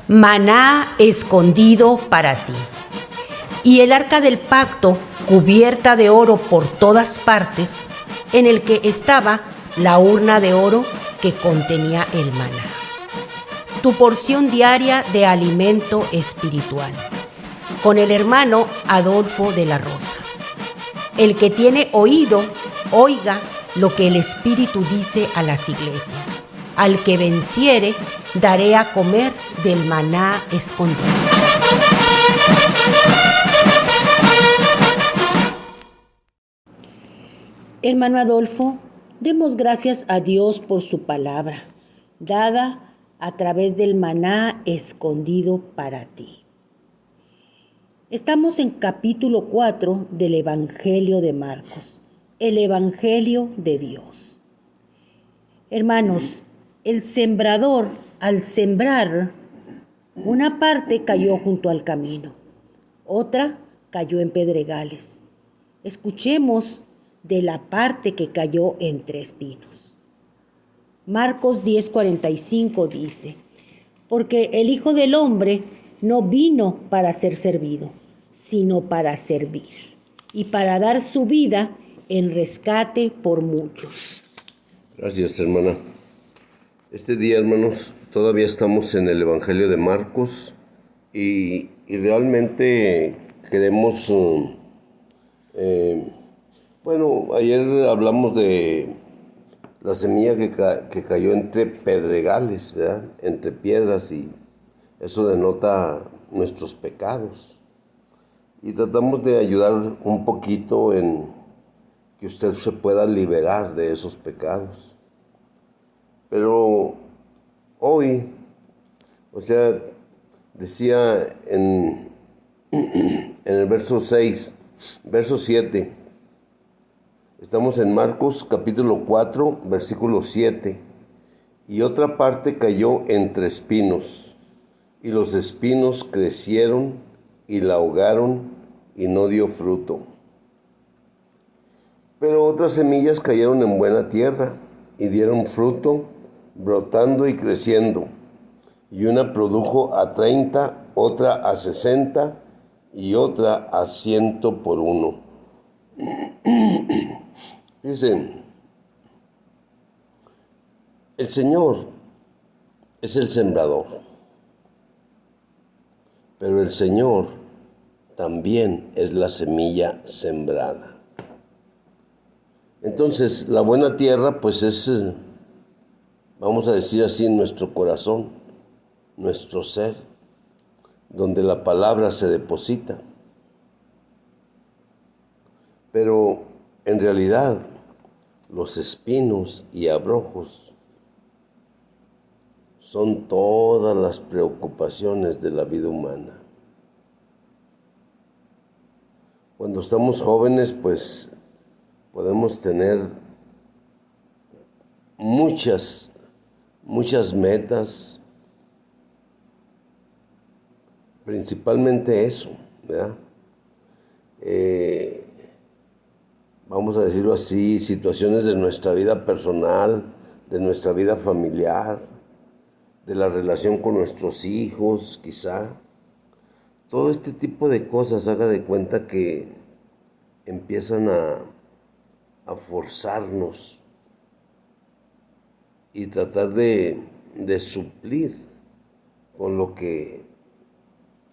maná escondido para ti. Y el arca del pacto, cubierta de oro por todas partes, en el que estaba la urna de oro que contenía el maná. Tu porción diaria de alimento espiritual. Con el hermano Adolfo de la Rosa. El que tiene oído, oiga lo que el Espíritu dice a las iglesias. Al que venciere, daré a comer del maná escondido. Hermano Adolfo, demos gracias a Dios por su palabra, dada a través del maná escondido para ti. Estamos en capítulo 4 del Evangelio de Marcos, el Evangelio de Dios. Hermanos, el sembrador, al sembrar, una parte cayó junto al camino, otra cayó en pedregales. Escuchemos de la parte que cayó entre espinos. Marcos 10:45 dice: porque el Hijo del Hombre no vino para ser servido, sino para servir, y para dar su vida en rescate por muchos. Gracias, hermana. Este día, hermanos, todavía estamos en el Evangelio de Marcos y realmente queremos... ayer hablamos de la semilla que cayó entre pedregales, ¿verdad? Entre piedras, y eso denota nuestros pecados. Y tratamos de ayudar un poquito en que usted se pueda liberar de esos pecados. Pero hoy, decía en el verso 7, estamos en Marcos capítulo 4, versículo 7, y otra parte cayó entre espinos, y los espinos crecieron y la ahogaron y no dio fruto. Pero otras semillas cayeron en buena tierra y dieron fruto, brotando y creciendo. Y una produjo a 30, otra a 60 y otra a 100 por uno. Fíjense, el Señor es el sembrador, pero el Señor también es la semilla sembrada. Entonces, la buena tierra, pues es, vamos a decir así, nuestro corazón, nuestro ser, donde la palabra se deposita. Pero en realidad, los espinos y abrojos son todas las preocupaciones de la vida humana. Cuando estamos jóvenes, pues podemos tener muchas metas, principalmente eso, ¿verdad? Vamos a decirlo así, situaciones de nuestra vida personal, de nuestra vida familiar, de la relación con nuestros hijos, quizá. Todo este tipo de cosas, haga de cuenta que empiezan a forzarnos y tratar de suplir con lo que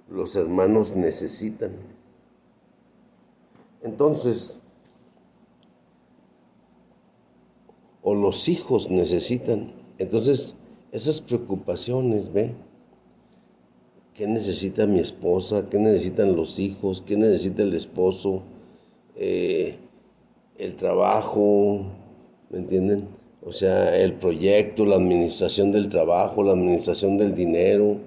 los hermanos necesitan. Entonces, o los hijos necesitan. Entonces, esas preocupaciones, ¿ve? ¿Qué necesita mi esposa? ¿Qué necesitan los hijos? ¿Qué necesita el esposo? El trabajo, ¿me entienden? O sea, el proyecto, la administración del trabajo, la administración del dinero,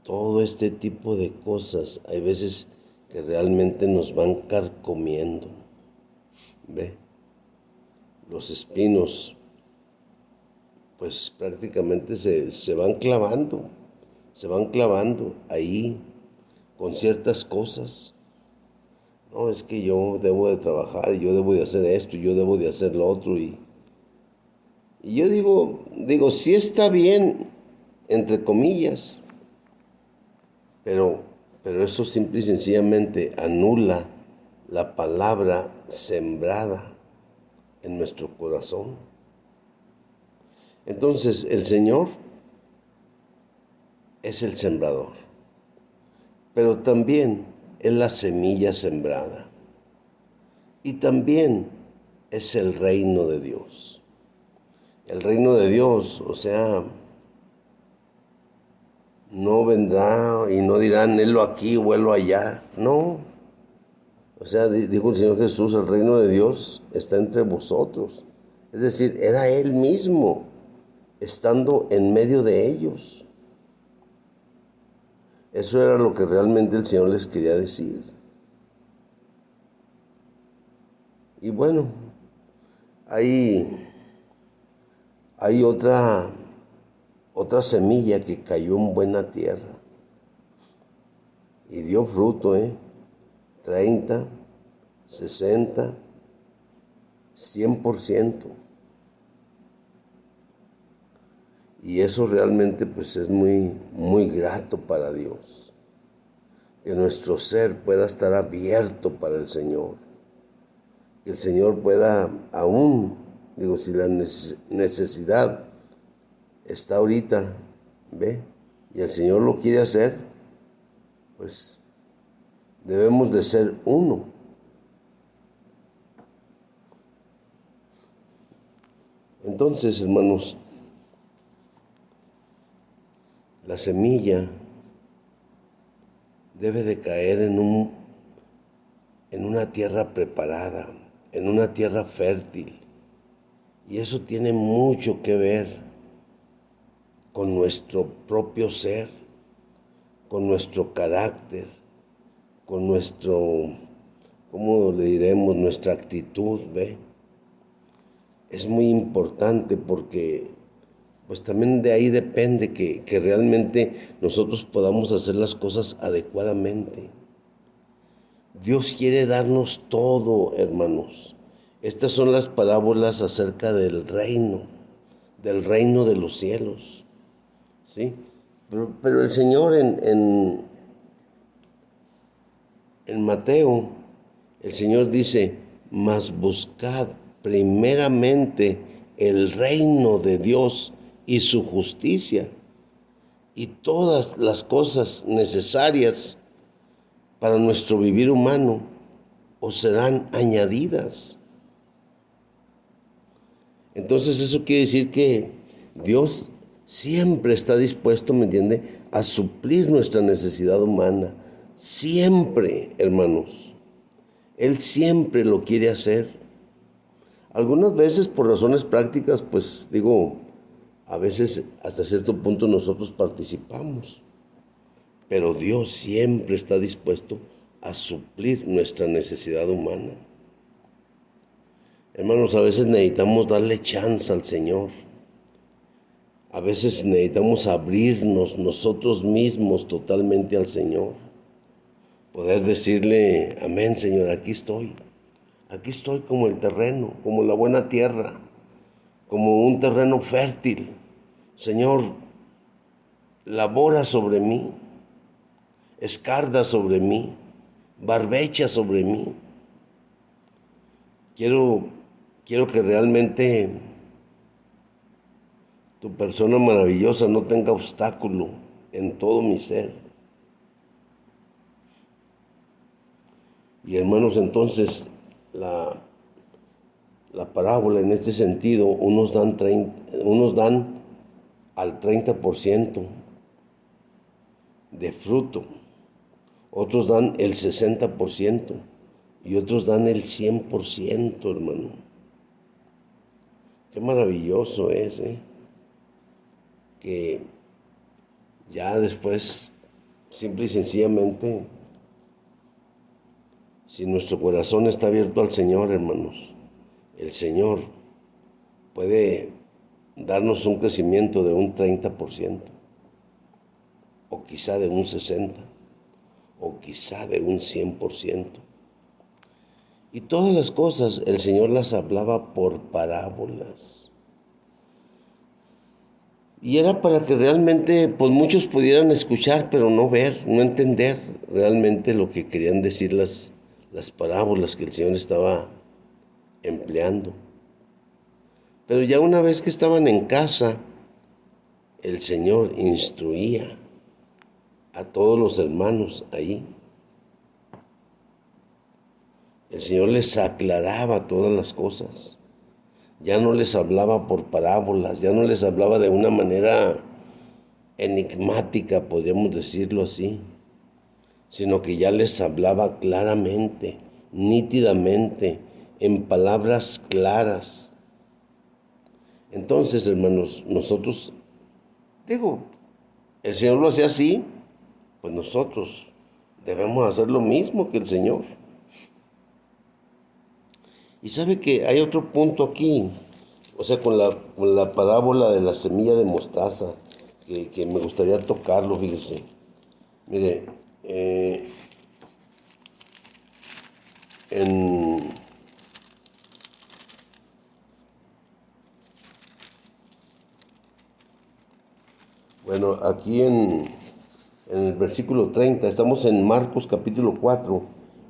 todo este tipo de cosas, hay veces que realmente nos van carcomiendo, ¿ve? Los espinos, pues prácticamente se van clavando ahí con ciertas cosas. No, es que yo debo de trabajar, yo debo de hacer esto, yo debo de hacer lo otro. Y yo digo, sí está bien, entre comillas, pero eso simple y sencillamente anula la palabra sembrada en nuestro corazón. Entonces, el Señor es el sembrador, pero también es la semilla sembrada. Y también es el reino de Dios. El reino de Dios, o sea, no vendrá y no dirán, helo aquí o helo allá. No. O sea, dijo el Señor Jesús, el reino de Dios está entre vosotros. Es decir, era Él mismo estando en medio de ellos. Eso era lo que realmente el Señor les quería decir. Y bueno, hay otra semilla que cayó en buena tierra y dio fruto, 30, 60, 100%. Y eso realmente pues es muy, muy grato para Dios. Que nuestro ser pueda estar abierto para el Señor. Que el Señor pueda aún, si la necesidad está ahorita, ¿ve? Y el Señor lo quiere hacer, pues debemos de ser uno. Entonces, hermanos, la semilla debe de caer en una tierra preparada, en una tierra fértil. Y eso tiene mucho que ver con nuestro propio ser, con nuestro carácter, con ¿cómo le diremos? Nuestra actitud, ¿ve? Es muy importante porque pues también de ahí depende que realmente nosotros podamos hacer las cosas adecuadamente. Dios quiere darnos todo, hermanos. Estas son las parábolas acerca del reino de los cielos, ¿sí? Pero el Señor en Mateo, el Señor dice, mas buscad primeramente el reino de Dios y su justicia, y todas las cosas necesarias para nuestro vivir humano os serán añadidas. Entonces eso quiere decir que Dios siempre está dispuesto, ¿me entiende?, a suplir nuestra necesidad humana. Siempre, hermanos. Él siempre lo quiere hacer. Algunas veces por razones prácticas, pues a veces hasta cierto punto nosotros participamos. Pero Dios siempre está dispuesto a suplir nuestra necesidad humana. Hermanos, a veces necesitamos darle chance al Señor. A veces necesitamos abrirnos nosotros mismos totalmente al Señor. Poder decirle, amén, Señor, aquí estoy. Aquí estoy como el terreno, como la buena tierra, como un terreno fértil. Señor, labora sobre mí, escarda sobre mí, barbecha sobre mí. Quiero que realmente tu persona maravillosa no tenga obstáculo en todo mi ser. Y hermanos, entonces la parábola en este sentido, unos dan al 30% de fruto, otros dan el 60% y otros dan el 100%, hermano. Qué maravilloso es, que ya después, simple y sencillamente, si nuestro corazón está abierto al Señor, hermanos, el Señor puede darnos un crecimiento de un 30%, o quizá de un 60%, o quizá de un 100%. Y todas las cosas el Señor las hablaba por parábolas. Y era para que realmente pues muchos pudieran escuchar, pero no ver, no entender realmente lo que querían decir las parábolas que el Señor estaba empleando. Pero ya una vez que estaban en casa, el Señor instruía a todos los hermanos ahí. El Señor les aclaraba todas las cosas. Ya no les hablaba por parábolas, ya no les hablaba de una manera enigmática, podríamos decirlo así, sino que ya les hablaba claramente, nítidamente, en palabras claras. Entonces, hermanos, nosotros, el Señor lo hacía así, pues nosotros debemos hacer lo mismo que el Señor. Y sabe que hay otro punto aquí, o sea, con la parábola de la semilla de mostaza, que me gustaría tocarlo, fíjese. Mire, bueno, aquí en el versículo 30, estamos en Marcos capítulo 4,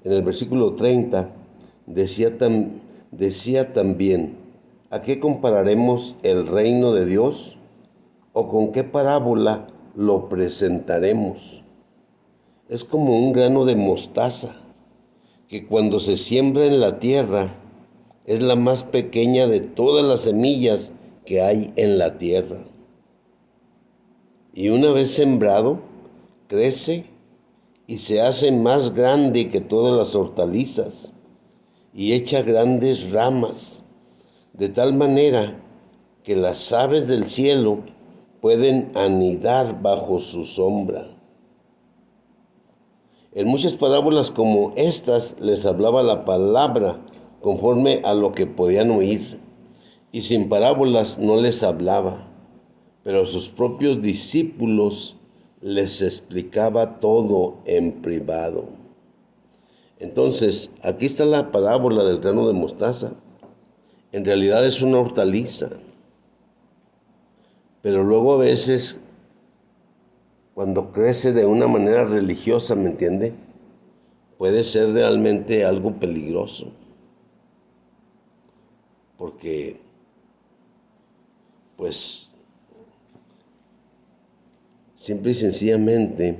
en el versículo 30, decía también, ¿a qué compararemos el reino de Dios? ¿O con qué parábola lo presentaremos? Es como un grano de mostaza, que cuando se siembra en la tierra, es la más pequeña de todas las semillas que hay en la tierra. Y una vez sembrado, crece y se hace más grande que todas las hortalizas y echa grandes ramas, de tal manera que las aves del cielo pueden anidar bajo su sombra. En muchas parábolas como estas les hablaba la palabra conforme a lo que podían oír, y sin parábolas no les hablaba, pero a sus propios discípulos les explicaba todo en privado. Entonces, aquí está la parábola del grano de mostaza. En realidad es una hortaliza, pero luego a veces, cuando crece de una manera religiosa, ¿me entiende? Puede ser realmente algo peligroso, porque, pues, simple y sencillamente,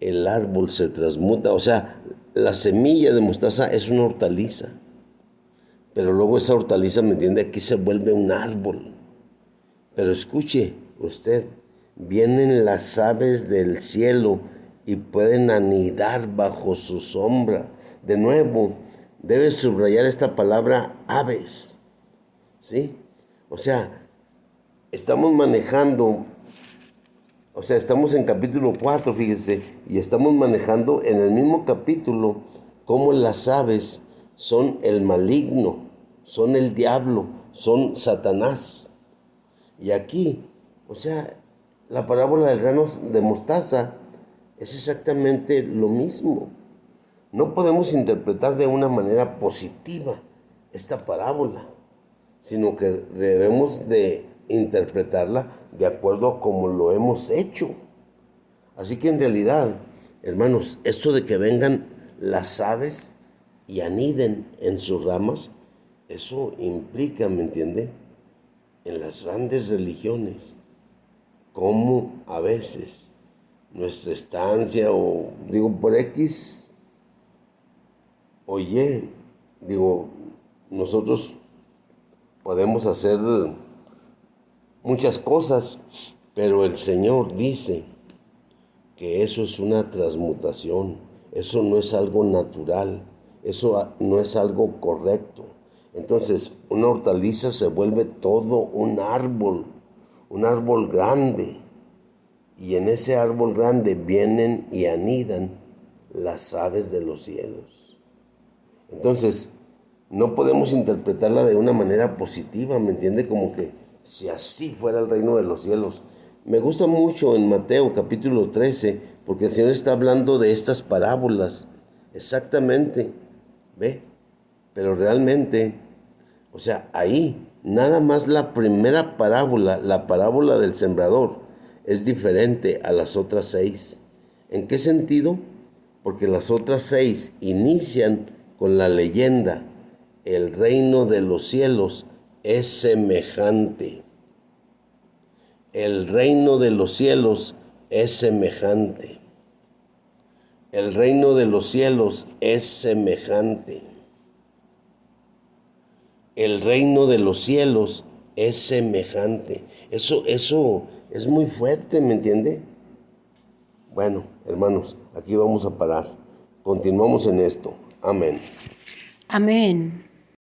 el árbol se transmuta. O sea, la semilla de mostaza es una hortaliza, pero luego esa hortaliza, ¿me entiende? Aquí se vuelve un árbol. Pero escuche usted, vienen las aves del cielo y pueden anidar bajo su sombra. De nuevo, debe subrayar esta palabra aves, ¿sí? O sea, estamos en capítulo 4, fíjese, y estamos manejando en el mismo capítulo cómo las aves son el maligno, son el diablo, son Satanás. Y aquí, o sea, la parábola del grano de mostaza es exactamente lo mismo. No podemos interpretar de una manera positiva esta parábola, sino que debemos de interpretarla de acuerdo a cómo lo hemos hecho. Así que en realidad, hermanos, esto de que vengan las aves y aniden en sus ramas, eso implica, ¿me entiende?, en las grandes religiones, cómo a veces nuestra estancia, o digo por X o Y, nosotros podemos hacer muchas cosas, pero el Señor dice que eso es una transmutación, eso no es algo natural, eso no es algo correcto. Entonces, una hortaliza se vuelve todo un árbol grande, y en ese árbol grande vienen y anidan las aves de los cielos. Entonces, no podemos interpretarla de una manera positiva, ¿me entiende? Como que si así fuera el reino de los cielos. Me gusta mucho en Mateo capítulo 13, porque el Señor está hablando de estas parábolas, exactamente, ¿ve? Pero realmente, o sea, ahí Nada más la primera parábola, la parábola del sembrador, es diferente a las otras 6. ¿En qué sentido? Porque las otras 6 inician con la leyenda: el reino de los cielos es semejante. El reino de los cielos es semejante. El reino de los cielos es semejante. El reino de los cielos es semejante. Eso es muy fuerte, ¿me entiende? Bueno, hermanos, aquí vamos a parar. Continuamos en esto. Amén. Amén.